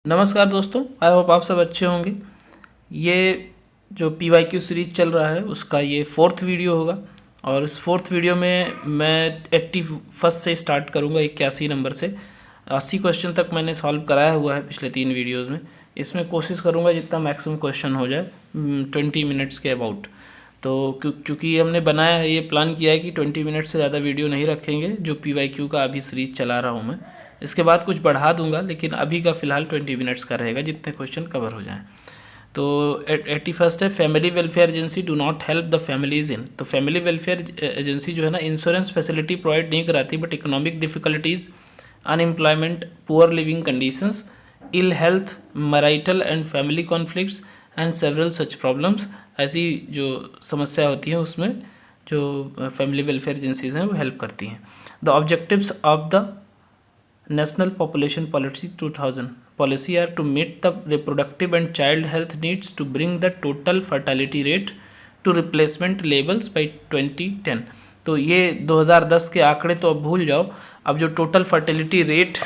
नमस्कार दोस्तों, I hope आप सब अच्छे होंगे। ये जो PYQ सीरीज़ चल रहा है उसका ये 4th वीडियो होगा और इस 4th वीडियो में मैं 81 से स्टार्ट करूँगा, 81 नंबर से 80 क्वेश्चन तक मैंने सॉल्व कराया हुआ है पिछले 3 वीडियोस में। इसमें कोशिश करूँगा जितना मैक्सिमम क्वेश्चन हो जाए 20 मिनट्स के अबाउट। तो क्योंकि हमने बनाया है, ये प्लान किया है कि 20 मिनट से ज़्यादा वीडियो नहीं रखेंगे जो PYQ का अभी सीरीज़ चला रहा हूँ मैं। इसके बाद कुछ बढ़ा दूंगा, लेकिन अभी का फ़िलहाल 20 मिनट्स का रहेगा, जितने क्वेश्चन कवर हो जाएं। तो 81 है, family welfare agency do not help the families in. तो फैमिली वेलफेयर एजेंसी जो है ना, इंश्योरेंस फैसिलिटी प्रोवाइड नहीं कराती, but economic difficulties, unemployment, poor living conditions, ill health, marital and family conflicts and several such problems, ऐसी जो समस्या होती हैं उसमें जो फैमिली वेलफेयर एजेंसीज़ हैं वो हेल्प करती हैं। The objectives of the National Population Policy 2000 policy are to meet the reproductive and child health needs to bring the total fertility rate to replacement levels by 2010। तो ये 2010 के आंकड़े तो अब भूल जाओ। अब जो टोटल फर्टिलिटी रेट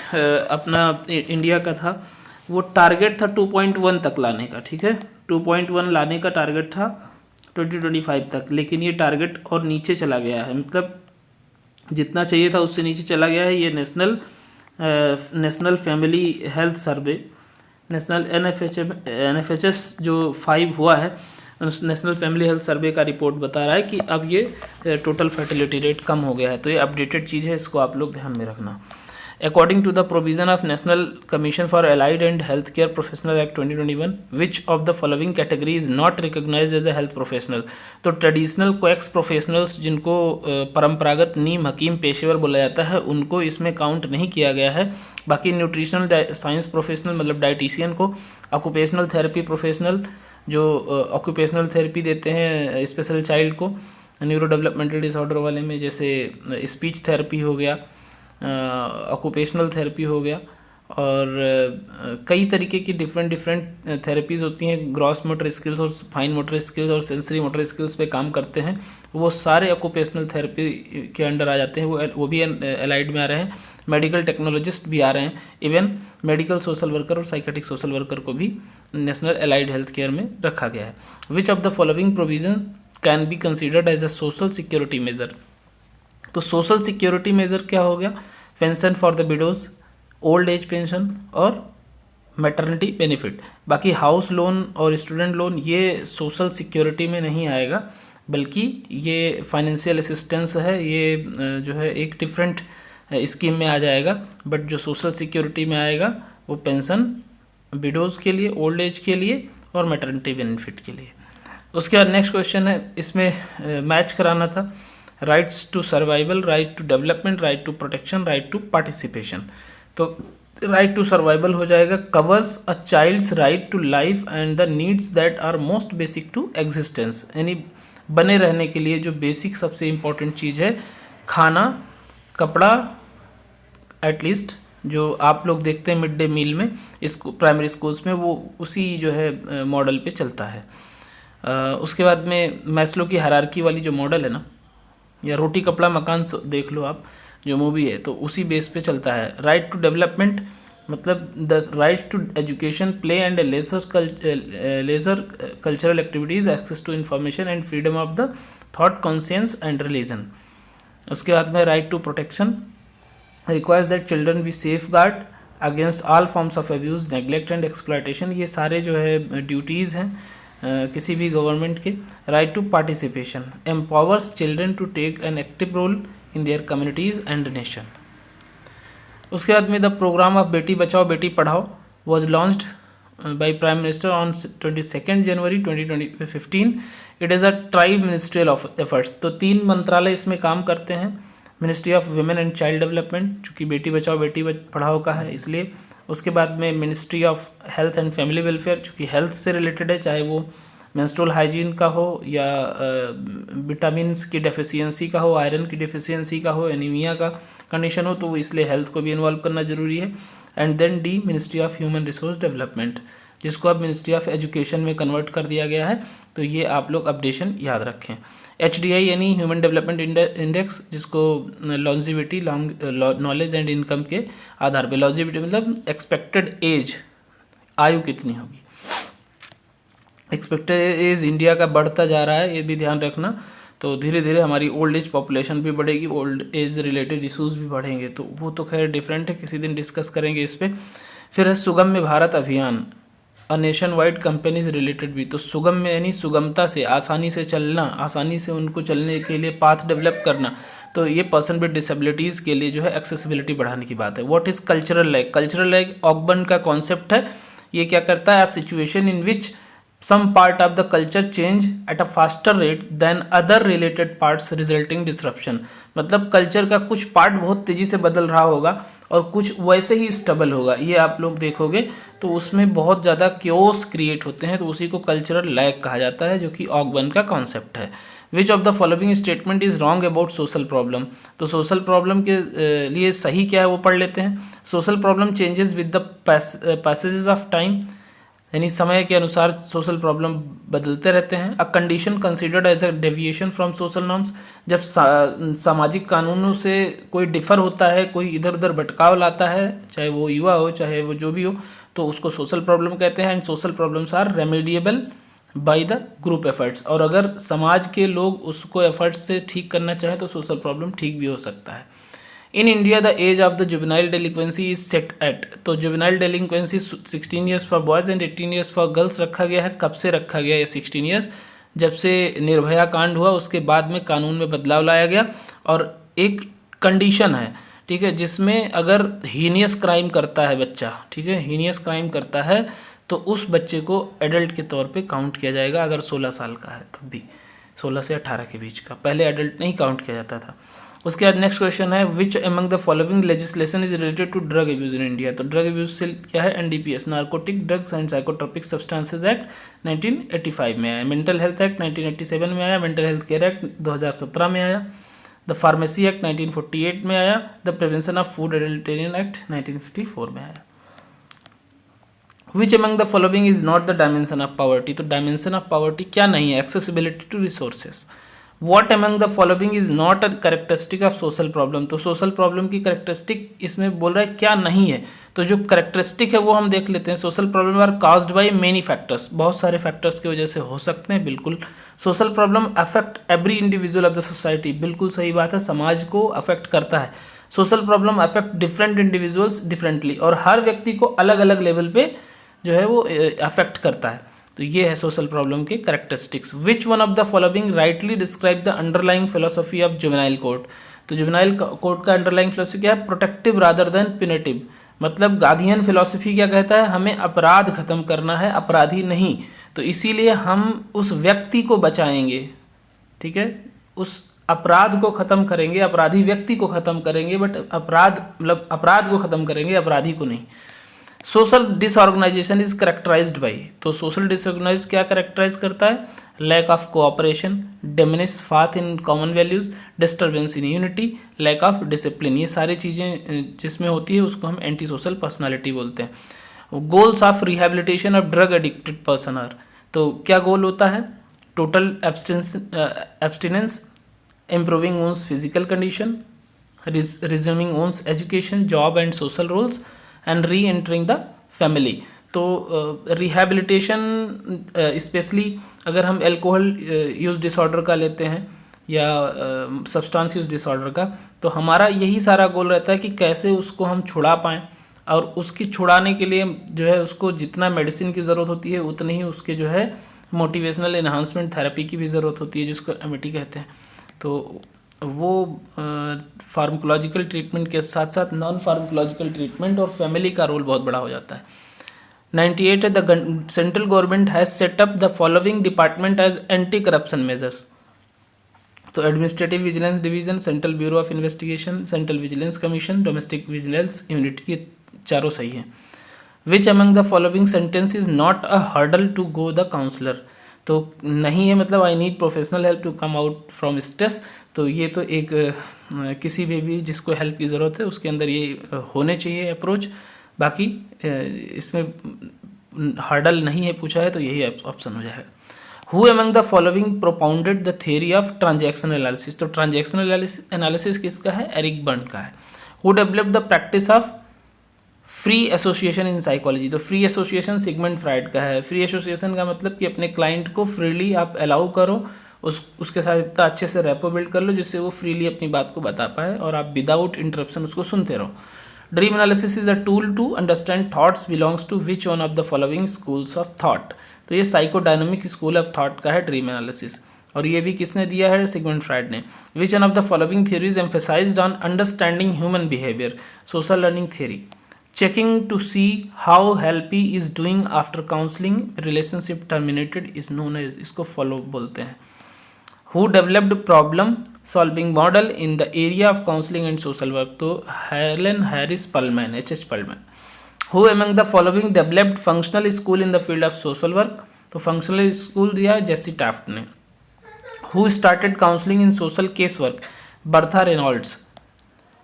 अपना इंडिया का था, वो टारगेट था 2.1 तक लाने का। ठीक है, 2.1 लाने का टारगेट था 2025 तक, लेकिन ये टारगेट और नीचे चला गया है। मतलब जितना चाहिए था उससे नीचे चला गया है। ये national family health survey, national NFHS जो 5 हुआ है, नेशनल फैमिली हेल्थ सर्वे का रिपोर्ट बता रहा है कि अब ये टोटल फर्टिलिटी रेट कम हो गया है। तो ये अपडेटेड चीज़ है, इसको आप लोग ध्यान में रखना। According to the provision of National Commission for Allied and Healthcare Professional Act 2021, which of the following category is not recognized as a health professional? तो ट्रेडिशनल क्वैक्स प्रोफेशनल्स, जिनको परंपरागत नीम हकीम पेशेवर बोला जाता है, उनको इसमें काउंट नहीं किया गया है। बाकी न्यूट्रिशनल साइंस प्रोफेशनल मतलब डाइटिशियन को, ऑक्यूपेशनल थेरेपी प्रोफेशनल जो ऑक्यूपेशनल थेरेपी देते हैं स्पेशल चाइल्ड को, न्यूरो डेवलपमेंटल डिसऑर्डर वाले में, जैसे स्पीच थेरेपी हो गया, ऑक्यूपेशनल थेरेपी हो गया, और कई तरीके की डिफरेंट थेरेपीज़ होती हैं। ग्रॉस मोटर स्किल्स और फाइन मोटर स्किल्स और सेंसरी मोटर स्किल्स पे काम करते हैं, वो सारे ऑक्यूपेशनल थेरेपी के अंडर आ जाते हैं। वो भी एलाइड में आ रहे हैं। मेडिकल टेक्नोलॉजिस्ट भी आ रहे हैं, इवन मेडिकल सोशल वर्कर और साइकेट्रिक सोशल वर्कर को भी नेशनल एलाइड हेल्थ केयर में रखा गया है। Which of the following provision can be considered as a social security measure? तो सोशल सिक्योरिटी मेजर क्या हो गया? Pension for the widows, old age pension और मैटरनिटी बेनिफिट। बाकी हाउस लोन और स्टूडेंट लोन ये सोशल सिक्योरिटी में नहीं आएगा, बल्कि ये फाइनेंशियल असिस्टेंस है। ये जो है एक डिफरेंट स्कीम में आ जाएगा। बट जो सोशल सिक्योरिटी में आएगा वो पेंशन विडोज़ के लिए, ओल्ड एज के लिए और मैटरनिटी बेनिफिट के लिए। उसके बाद नेक्स्ट क्वेश्चन है, इसमें मैच कराना था। Rights to survival, right to development, right to protection, right to participation. तो राइट टू सर्वाइवल हो जाएगा, covers a child's right to life and the needs that are most basic to existence. यानी बने रहने के लिए जो बेसिक सबसे इम्पॉर्टेंट चीज़ है, खाना, कपड़ा, एटलीस्ट जो आप लोग देखते हैं मिड डे मील में प्राइमरी स्कूल्स में, वो उसी जो है मॉडल पे चलता है। उसके बाद में मैस्लो की हायरार्की वाली जो मॉडल है ना, या रोटी कपड़ा मकान देख लो आप, जो मूवी है, तो उसी बेस पे चलता है। राइट टू डेवलपमेंट मतलब the right to education, play and leisure cultural activities, access to information and freedom of the thought, conscience and religion. उसके बाद में right to protection requires that children be safeguard against all forms of abuse, neglect and exploitation. ये सारे जो है duties हैं किसी भी गवर्नमेंट के। Right to participation empowers children to take an active role in their communities and nation. उसके बाद में the programme of Beti Bachao Beti Padhao was launched by prime minister on 22 January 2015। It is a try ministerial of efforts. तो 3 मंत्रालय इसमें काम करते हैं। Ministry of women and child development, चूँकि बेटी बचाओ बेटी पढ़ाओ का है इसलिए। उसके बाद में ministry of health and family welfare, चूँकि हेल्थ से रिलेटेड है, चाहे वो मेंस्ट्रुअल हाइजीन का हो या विटामिन्स की डेफिशिएंसी का हो, आयरन की डेफिशिएंसी का हो, एनीमिया का कंडीशन हो, तो वो इसलिए हेल्थ को भी इन्वॉल्व करना ज़रूरी है। And then the ministry of human resource development, जिसको अब मिनिस्ट्री ऑफ एजुकेशन में कन्वर्ट कर दिया गया है। तो ये आप लोग अपडेशन याद रखें। HDI यानी ह्यूमन डेवलपमेंट इंडेक्स, जिसको लॉन्जिविटी, नॉलेज एंड इनकम के आधार पे, लॉन्जिविटी मतलब एक्सपेक्टेड एज आयु कितनी होगी। एक्सपेक्टेड एज इंडिया का बढ़ता जा रहा है, ये भी ध्यान रखना। तो धीरे धीरे हमारी ओल्ड एज पॉपुलेशन भी बढ़ेगी, ओल्ड एज रिलेटेड इश्यूज भी बढ़ेंगे, तो वो तो खैर डिफरेंट है, किसी दिन डिस्कस करेंगे इस पर। फिर है सुगम्य भारत अभियान, a nation wide companies related भी। तो सुगम्य यानी सुगमता से, आसानी से चलना, आसानी से उनको चलने के लिए पाथ डेवलप करना। तो ये पर्सन विद डिसेबिलिटीज़ के लिए जो है एक्सेसिबिलिटी बढ़ाने की बात है। What is cultural lag? Cultural lag Ogburn का कॉन्सेप्ट है। ये क्या करता है? A situation in which some part of the culture change at a faster rate than other related parts resulting disruption। मतलब कल्चर का कुछ पार्ट बहुत तेजी से बदल रहा होगा और कुछ वैसे ही स्टेबल होगा, ये आप लोग देखोगे तो उसमें बहुत ज़्यादा क्योस क्रिएट होते हैं, तो उसी को कल्चरल लैग कहा जाता है, जो कि ऑकबर्न का कॉन्सेप्ट है। Which of the following statement is wrong about social problem? तो सोशल प्रॉब्लम के लिए सही क्या है वो पढ़ लेते हैं। Social problem changes with the passages of time, यानी समय के अनुसार सोशल प्रॉब्लम बदलते रहते हैं। A condition considered as a deviation from social norms, जब सामाजिक कानूनों से कोई डिफर होता है, कोई इधर उधर भटकाव लाता है, चाहे वो युवा हो चाहे वो जो भी हो, तो उसको सोशल प्रॉब्लम कहते हैं। And social problems are remediable by the group efforts, और अगर समाज के लोग उसको एफर्ट्स से ठीक करना चाहें तो सोशल प्रॉब्लम ठीक भी हो सकता है। In India the age of the juvenile delinquency is set at, तो juvenile delinquency 16 years for boys and 18 years for girls रखा गया है। कब से रखा गया ये 16 ईयर्स? जब से निर्भया कांड हुआ उसके बाद में कानून में बदलाव लाया गया, और एक कंडीशन है, ठीक है, जिसमें अगर हीनियस क्राइम करता है बच्चा, ठीक है, हीनियस क्राइम करता है तो उस बच्चे को एडल्ट के तौर पे काउंट किया जाएगा, अगर 16 साल का है तब भी, 16 से 18 के बीच का, पहले एडल्ट नहीं काउंट किया जाता था। उसके बाद नेक्स्ट क्वेश्चन है which among the following legislation is related to drug abuse in India? तो ड्रग अब्यूज से क्या है? NDPS, narcotic drugs and psychotropic substances act 1985 में आया, मेंटल हेल्थ एक्ट 1987 में आया, मेंटल हेल्थ केयर एक्ट 2017 में आया, द फार्मेसी एक्ट 1948 में आया, the prevention of food adulteration act 1954 में आया। Which among the following is not the dimension of poverty? तो डायमेंशन ऑफ पॉवर्टी क्या नहीं है? Accessibility to resources. What among the following is not a characteristic of social problem? तो social problem की characteristic इसमें बोल रहा है क्या नहीं है, तो जो करेक्टरिस्टिक है वो हम देख लेते हैं। Social problem are caused by many factors, बहुत सारे फैक्टर्स की वजह से हो सकते हैं, बिल्कुल। Social problem affect every individual of the society, बिल्कुल सही बात है, समाज को अफेक्ट करता है। Social problem affect different individuals differently, और हर व्यक्ति को अलग अलग लेवल पे जो है वो अफेक्ट करता है। तो ये है सोशल प्रॉब्लम के characteristics. Which one of the following rightly describe the underlying philosophy of juvenile code? तो जुवेनाइल कोड का अंडरलाइंग फिलोसफी क्या है? Protective rather than punitive. मतलब गांधीयन फिलोसफी क्या कहता है? हमें अपराध खत्म करना है, अपराधी नहीं। तो इसीलिए हम उस व्यक्ति को बचाएंगे, ठीक है, उस अपराध को खत्म करेंगे, अपराधी व्यक्ति को खत्म करेंगे, बट अपराध मतलब अपराध को खत्म करेंगे, अपराधी को नहीं। Social disorganization is characterized by, तो सोशल डिसऑर्गेनाइज क्या करेक्टराइज करता है? Lack of cooperation, diminish faith in common values, disturbance in unity, lack of discipline, ये सारी चीज़ें जिसमें होती है उसको हम एंटी सोशल पर्सनालिटी बोलते हैं। Goals of rehabilitation of drug addicted person are, तो क्या गोल होता है? Total abstinence, improving one's physical condition, resuming one's education, job and social roles, and reentering the family. तो रिहेबिलिटेशन स्पेशली अगर हम alcohol use disorder का लेते हैं या सब्सटेंस यूज़ डिसऑर्डर का, तो हमारा यही सारा गोल रहता है कि कैसे उसको हम छुड़ा पाएँ, और उसकी छुड़ाने के लिए जो है उसको जितना मेडिसिन की ज़रूरत होती है उतनी ही उसके जो है मोटिवेशनल एनहांसमेंट थेरेपी की भी ज़रूरत होती है, जिसको एमिटी कहते हैं। तो वो फार्माकोलॉजिकल ट्रीटमेंट के साथ साथ नॉन फार्माकोलॉजिकल ट्रीटमेंट और फैमिली का रोल बहुत बड़ा हो जाता है। 98 है the central government has set up the following department as anti corruption measures. तो administrative vigilance division, central bureau of investigation, central vigilance commission, domestic vigilance unit, ये चारों सही हैं। Which among the following sentence is not a hurdle to go the counsellor? तो नहीं है, मतलब I need professional help to come out from stress. तो ये तो एक किसी भी जिसको हेल्प की ज़रूरत है उसके अंदर ये होने चाहिए अप्रोच। बाकी इसमें हर्डल नहीं है पूछा है तो यही ऑप्शन हो जाएगा। Who among the following propounded the theory of transactional analysis? तो ट्रांजैक्शनल एनालिसिस किसका है? एरिक बर्न का है। Who developed the practice of free association in psychology, तो फ्री एसोसिएशन सिगमंड फ्राइड का है। फ्री एसोसिएशन का मतलब कि अपने क्लाइंट को फ्रीली आप अलाउ करो, उसके साथ इतना अच्छे से रेपो बिल्ड कर लो जिससे वो फ्रीली अपनी बात को बता पाए और आप विदाउट इंटरप्शन उसको सुनते रहो। Dream analysis is a tool to understand thoughts belongs to which one of the following schools of thought. तो ये साइकोडायनामिक स्कूल ऑफ थॉट का है ड्रीम एनालिसिस, और ये भी किसने दिया है? सिगमंड फ्राइड ने। Which one of the following theories emphasized on understanding human behaviour, social learning theory. Checking to see how helpee is doing after counselling, relationship terminated is known as, इसको follow बोलते हैं। Who developed problem solving model in the area of counselling and social work, तो Helen Harris Perlman, H Perlman. Who among the following developed functional school in the field of social work, तो functional school दिया Jessie Taft ने। Who started counselling in social case work, Bertha Reynolds.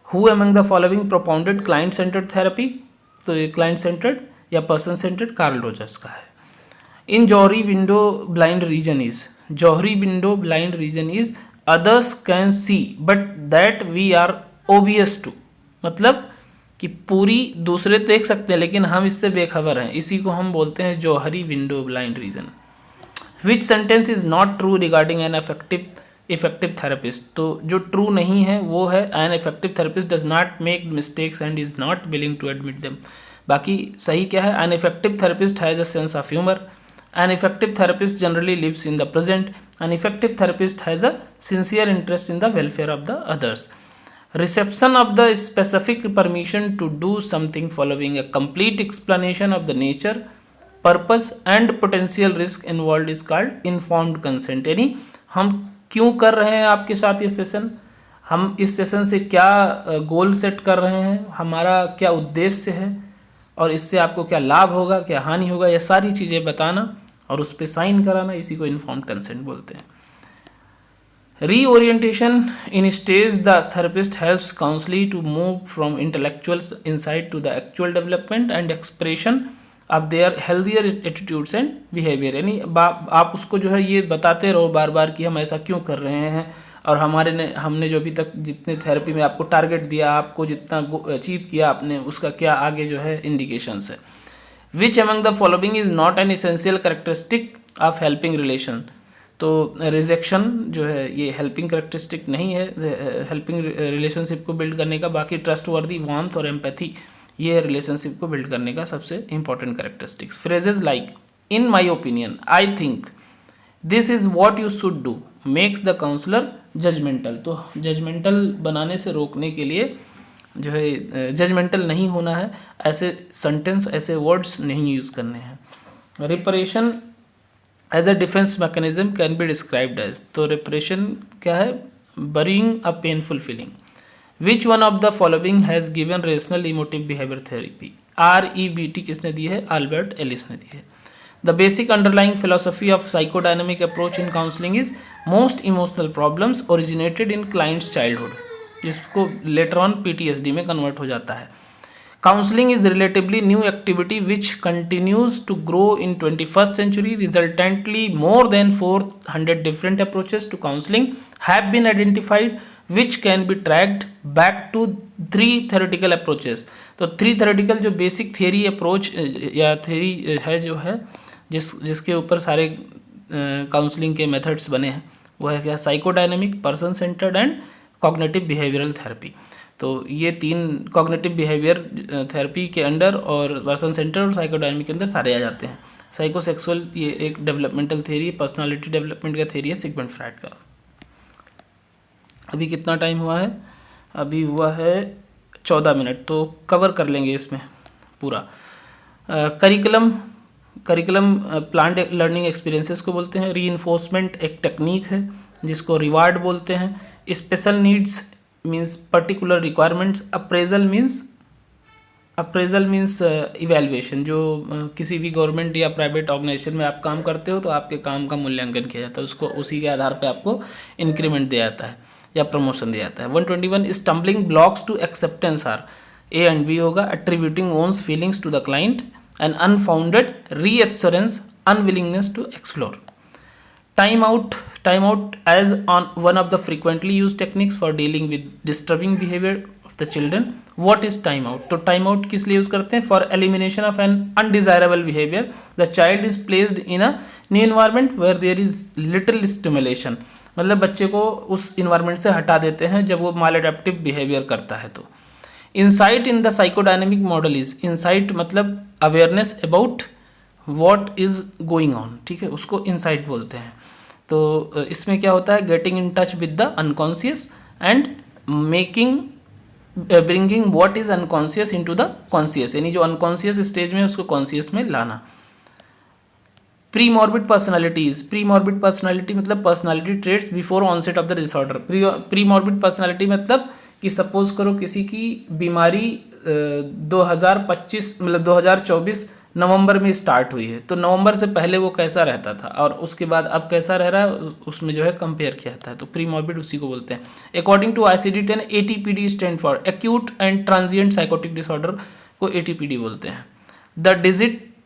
Who among the following propounded client centred therapy, तो ये client centred या person centred Carl Rogers का है। In Johari window blind region is, Johari window blind region is others can see but that we are obvious to, मतलब कि पूरी दूसरे देख सकते हैं लेकिन हम इससे बेखबर हैं, इसी को हम बोलते हैं Johari window blind region. Which sentence is not true regarding an effective therapist, तो जो ट्रू नहीं है वो है an effective therapist does not make mistakes and is not willing to admit them. बाकी सही क्या है? An effective therapist has a sense of humour, an effective therapist generally lives in the present, an effective therapist has a sincere interest in the welfare of the others. Reception of the specific permission to do something following a complete explanation of the nature, purpose and potential risk involved is called informed consent। यानी हम क्यों कर रहे हैं आपके साथ ये session, हम इस सेशन से क्या गोल सेट कर रहे हैं, हमारा क्या उद्देश्य है और इससे आपको क्या लाभ होगा, क्या हानि होगा, ये सारी चीज़ें बताना और उस पर साइन कराना, इसी को इन्फॉर्म्ड कंसेंट बोलते हैं। Reorientation in stage, the therapist helps counselee to move from intellectual insight to the actual development and expression of their healthier attitudes and behavior। यानी आप उसको जो है ये बताते रहो बार बार कि हम ऐसा क्यों कर रहे हैं और हमने जो अभी तक जितने थेरेपी में आपको टारगेट दिया, आपको जितना अचीव किया आपने, उसका क्या आगे जो है इंडिकेशंस है। Which among the following is not an essential characteristic of helping relation, तो रिजेक्शन जो है ये हेल्पिंग करेक्टरिस्टिक नहीं है हेल्पिंग रिलेशनशिप को बिल्ड करने का। बाकी ट्रस्ट वर्दी, वार्मथ और एम्पैथी ये है रिलेशनशिप को बिल्ड करने का सबसे important characteristics. Phrases like in my opinion, I think, this is what you should do makes the counsellor judgmental, तो जजमेंटल बनाने से रोकने के लिए जो है जजमेंटल नहीं होना है, ऐसे सेंटेंस ऐसे वर्ड्स नहीं यूज़ करने हैं। Reparation as a defence mechanism can be described as, तो रिपरेशन क्या है? Burying a painful feeling. Which one of the following has given rational emotive behaviour therapy, REBT किसने दी है? अल्बर्ट एलिस ने दी है। The basic underlying philosophy of psychodynamic approach in counselling is most emotional problems originated in clients childhood, जिसको later on PTSD में convert हो जाता है। Counseling is relatively new activity which continues to grow in 21st century. Resultantly, more than 400 different approaches to counseling have been identified which can be tracked back to 3 theoretical approaches. तो 3 theoretical जो basic theory approach या theory है जो है जिसके ऊपर सारे counselling के मेथड्स बने हैं वो है क्या? Psychodynamic, person centred and cognitive behavioural therapy. तो ये 3 कॉग्निटिव बिहेवियर थेरेपी के अंडर और पर्सन सेंटर और साइकोडायनेमिक के अंदर सारे आ जाते हैं। साइकोसेक्सुअल ये एक डेवलपमेंटल थ्योरी, पर्सनालिटी डेवलपमेंट का थ्योरी है सिगमंड फ्राइड का। अभी कितना टाइम हुआ है? अभी हुआ है 14 मिनट, तो कवर कर लेंगे इसमें पूरा। करिकुलम प्लान्ड लर्निंग एक्सपीरियंसेस को बोलते हैं। रीइंफोर्समेंट एक टेक्निक है जिसको रिवार्ड बोलते हैं। Special needs means particular requirements. Appraisal means evaluation, जो किसी भी गवर्नमेंट या प्राइवेट ऑर्गेनाइजेशन में आप काम करते हो तो आपके काम का मूल्यांकन किया जाता है, उसको उसी के आधार पे आपको इंक्रीमेंट दिया जाता है या प्रमोशन दिया जाता है। 121 stumbling blocks to acceptance are, A and B होगा। Attributing one's feelings to the client and unfounded reassurance, unwillingness to explore. Time out as on one of the frequently used techniques for dealing with disturbing behavior of the children. What is time out? तो time out किस लिए use करते हैं? For elimination of an undesirable behaviour. The child is placed in a new environment where there is little stimulation. मतलब बच्चे को उस environment से हटा देते हैं जब वो माल एडेप्टिव बिहेवियर करता है. तो insight in the psychodynamic model is, insight मतलब awareness about what is going on, ठीक है, उसको इंसाइट बोलते हैं. तो इसमें क्या होता है? Getting in touch with the unconscious and making bringing what is unconscious into the conscious, यानी जो अनकॉन्शियस स्टेज में उसको कॉन्शियस में लाना. Premorbid personalities, premorbid personality मतलब personality traits before onset of the disorder. Premorbid personality मतलब कि suppose करो किसी की बीमारी 2025 मतलब 2024 नवंबर में स्टार्ट हुई है, तो नवंबर से पहले वो कैसा रहता था और उसके बाद अब कैसा रह रहा है, उसमें जो है कंपेयर किया जाता है. तो प्री मॉर्बिड उसी को बोलते हैं. According to ICD-10 ATPD stand for acute and transient psychotic disorder को ATPD बोलते हैं. The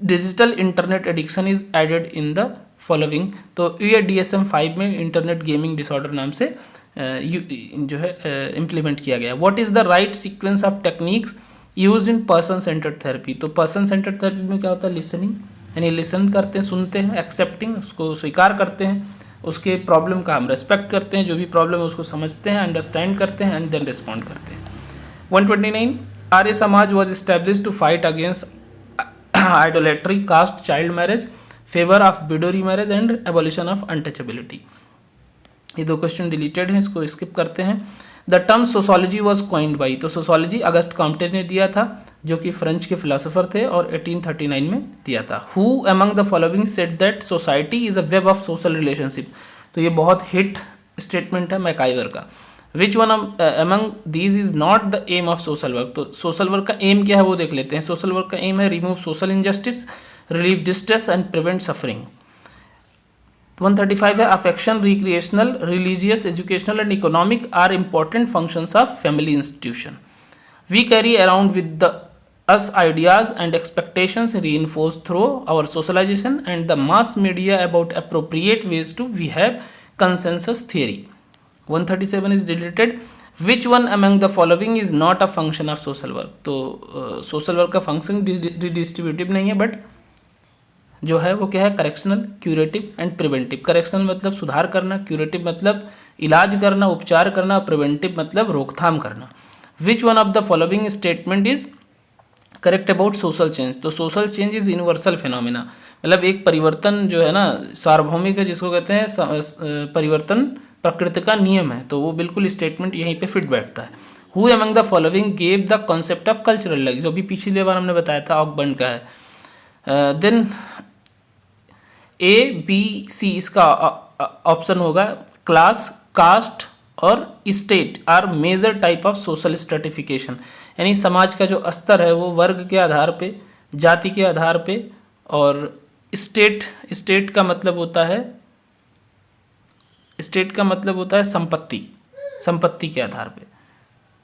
digital internet addiction is added in the following. तो ये DSM-5 में इंटरनेट गेमिंग डिसऑर्डर नाम से जो है इम्प्लीमेंट किया गया. What is the right sequence of techniques use in person centred therapy. तो पर्सन सेंटर्ड थेरेपी में क्या होता है? लिसनिंग, यानी लिसन करते हैं, सुनते हैं, एक्सेप्टिंग उसको स्वीकार करते हैं, उसके प्रॉब्लम का हम रेस्पेक्ट करते हैं, जो भी प्रॉब्लम है उसको समझते हैं, अंडरस्टैंड करते हैं एंड देन रिस्पॉन्ड करते हैं. 129 Arya Samaj was establish to fight against idolatry, caste, child marriage, favour of widow remarriage and abolition of untouchability. ये 2 क्वेश्चन डिलीटेड हैं, इसको स्किप करते हैं. The term sociology was coined by. तो सोशोलॉजी अगस्त कॉम्टे ने दिया था, जो कि फ्रेंच के फिलोसोफर थे और 1839 में दिया था. Who among the following said that society is a web of social relationship. तो ये बहुत हिट स्टेटमेंट है मैकाइवर का. Which one among these is not the aim of social work. तो सोशल वर्क का एम क्या है वो देख लेते हैं. सोशल वर्क का एम है remove social injustice, relieve distress and prevent suffering. 135 है affection, recreational, religious, educational and economic are important functions of family institution. We carry around with the us ideas and expectations reinforced through our socialization and the mass media about appropriate ways to behave, consensus theory. 137 is deleted. Which one among the following is not a function of social work. तो social work का function redistributive नहीं है, but जो है वो क्या है? Correctional, curative and preventive. Correctional मतलब सुधार करना, क्यूरेटिव मतलब इलाज करना, उपचार करना, प्रिवेंटिव मतलब रोकथाम करना. Which one of the following statement is correct about social change. तो social change is universal phenomena, मतलब एक परिवर्तन जो है ना सार्वभौमिक है, जिसको कहते हैं परिवर्तन प्रकृति का नियम है. तो वो बिल्कुल स्टेटमेंट यहीं पे फिट बैठता है. Who among the following gave the concept of cultural language. जो भी पिछली बार हमने बताया था ऑकबर्न का है. देन ABC इसका ऑप्शन होगा. क्लास, कास्ट और state are major type of social stratification. यानी समाज का जो स्तर है वो वर्ग के आधार पे, जाति के आधार पे, और स्टेट का मतलब होता है, स्टेट का मतलब होता है संपत्ति के आधार पे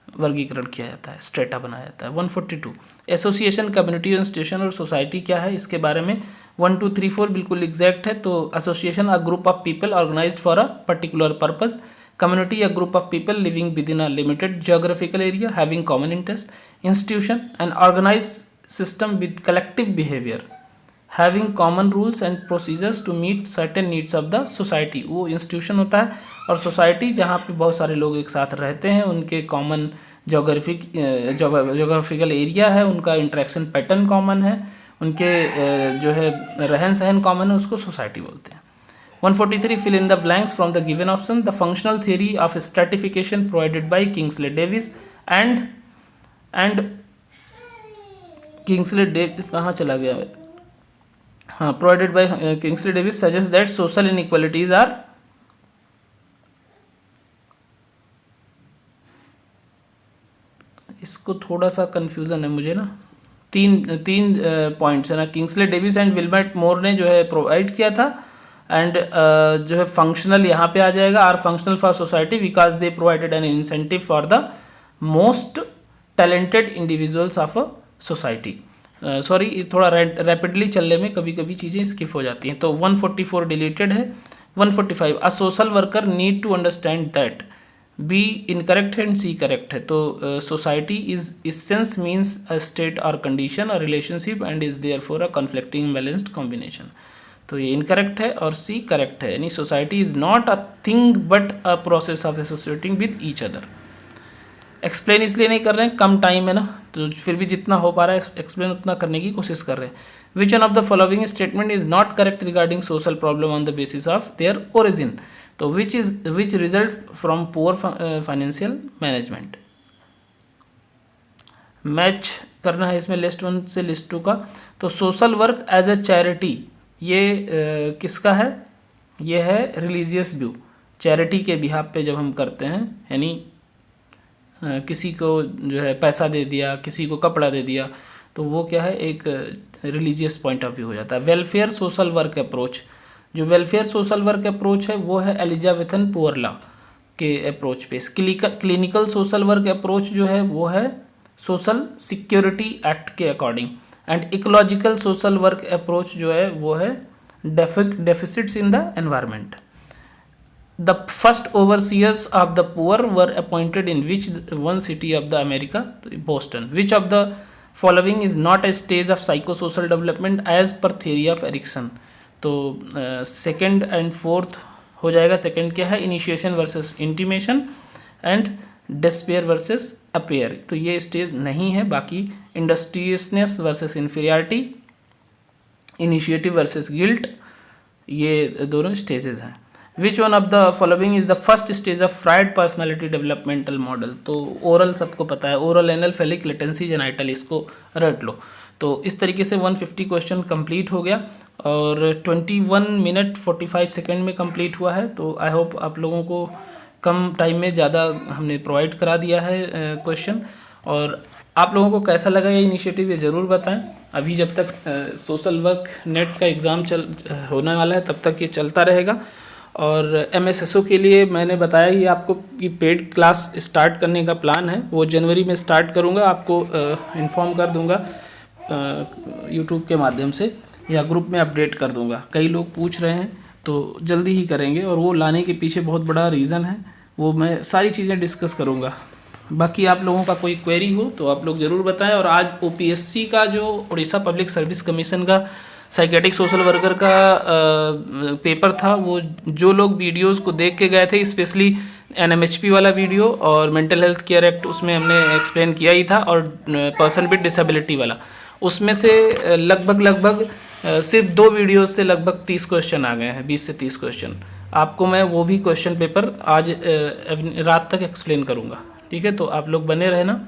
वर्गीकरण किया जाता है, स्ट्रेटा बनाया जाता है. 142 एसोसिएशन, कम्युनिटी, इंस्टीट्यूशन और सोसाइटी क्या है, इसके बारे में 1 2 3 4 बिल्कुल एग्जैक्ट है. तो association a group of people organized for a particular purpose. Community a group of people living within a limited geographical area having common interest. Institution an organized system with collective behaviour having common rules and procedures to meet certain needs of the society. वो institution होता है. और society जहाँ पे बहुत सारे लोग एक साथ रहते हैं, उनके कॉमन जोग्राफिकल एरिया है, उनका इंटरेक्शन पैटर्न कॉमन है, उनके जो है रहन सहन कॉमन है, उसको सोसाइटी बोलते हैं. 143 fill in the blanks from the given option. The functional theory of stratification provided by Kingsley Davis and Kingsley कहाँ चला गया? हाँ, provided by Kingsley Davis suggest that social inequalities are इसको थोड़ा सा कंफ्यूजन है मुझे ना. तीन पॉइंट्स है ना. किंग्सले डेविस एंड विल्बर्ट मोर ने जो है प्रोवाइड किया था. एंड जो है फंक्शनल यहाँ पे आ जाएगा. Are functional for society because they provided an incentive for the most talented individuals of a society. Sorry, थोड़ा रैपिडली चलने में कभी कभी चीज़ें स्किप हो जाती हैं. तो 144 डिलीटेड है. 145 a social worker need to understand that B incorrect है एंड सी करेक्ट है। तो society is essence means a state और कंडीशन और relationship and is there for a conflicting balanced combination. तो ये इनकरेक्ट है और सी करेक्ट है, यानी society is not a thing but a process of associating with each other. Explain इसलिए नहीं कर रहे हैं, कम टाइम है ना, तो फिर भी जितना हो पा रहा है एक्सप्लेन उतना करने की कोशिश कर रहे हैं। Which one of the following statement is not correct regarding social problem on the basis of their origin. तो which result from poor financial management. Match करना है इसमें लिस्ट 1 से लिस्ट 2 का। तो social work as a charity, ये किसका है, ये है रिलीजियस व्यू। चैरिटी के बिहाफ पे जब हम करते हैं, यानी किसी को जो है पैसा दे दिया, किसी को कपड़ा दे दिया, तो वो क्या है, एक रिलीजियस पॉइंट ऑफ व्यू हो जाता है। वेलफेयर सोशल वर्क अप्रोच, जो वेलफेयर सोशल वर्क अप्रोच है वो है एलिजाबेथन पुअरला के अप्रोच पे। क्लिनिकल सोशल वर्क अप्रोच जो है वो है सोशल सिक्योरिटी एक्ट के according. And ecological social work approach जो है वो है deficits in the environment. The first overseers of the poor were appointed in which one city of the America? Boston. Which of the following is not a stage of psychosocial development as per theory of Erikson? तो second and fourth हो जाएगा। Second क्या है, initiation versus intimation and despair versus appear. तो ये stage नहीं है। बाकी industriousness versus inferiority, initiative versus guilt, ये दोनों स्टेजेस हैं। Which one of the following is the first stage of Freud personality developmental model. तो ओरल सबको पता है, oral anal phallic latency genital, इसको रट लो। तो इस तरीके से 150 क्वेश्चन कंप्लीट हो गया और 21 मिनट 45 सेकेंड में कंप्लीट हुआ है। तो आई होप आप लोगों को कम टाइम में ज़्यादा हमने प्रोवाइड करा दिया है क्वेश्चन। और आप लोगों को कैसा लगा ये इनिशिएटिव, ये ज़रूर बताएं। अभी जब तक सोशल वर्क नेट का एग्ज़ाम होने वाला है तब तक ये चलता रहेगा। और MSSO के लिए मैंने बताया ही आपको कि पेड क्लास स्टार्ट करने का प्लान है, वो जनवरी में स्टार्ट करूँगा, आपको इन्फॉर्म कर दूँगा यूट्यूब के माध्यम से या ग्रुप में अपडेट कर दूँगा। कई लोग पूछ रहे हैं तो जल्दी ही करेंगे, और वो लाने के पीछे बहुत बड़ा रीज़न है, वो मैं सारी चीज़ें डिस्कस करूँगा। बाकी आप लोगों का कोई क्वेरी हो तो आप लोग ज़रूर बताएं। और आज OPSC का जो उड़ीसा पब्लिक सर्विस कमीशन का साइकेट्रिक सोशल वर्कर का पेपर था, वो जो लोग वीडियोस को देख के गए थे, स्पेशली NMHP वाला वीडियो और मेंटल हेल्थ केयर एक्ट उसमें हमने एक्सप्लेन किया ही था, और पर्सन विद डिसेबिलिटी वाला, उसमें से लगभग सिर्फ 2 वीडियो से लगभग 30 क्वेश्चन आ गए हैं, 20 से 30 क्वेश्चन। आपको मैं वो भी क्वेश्चन पेपर आज रात तक एक्सप्लेन करूँगा, ठीक है। तो आप लोग बने रहना,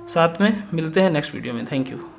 साथ में मिलते हैं नेक्स्ट वीडियो में। Thank you.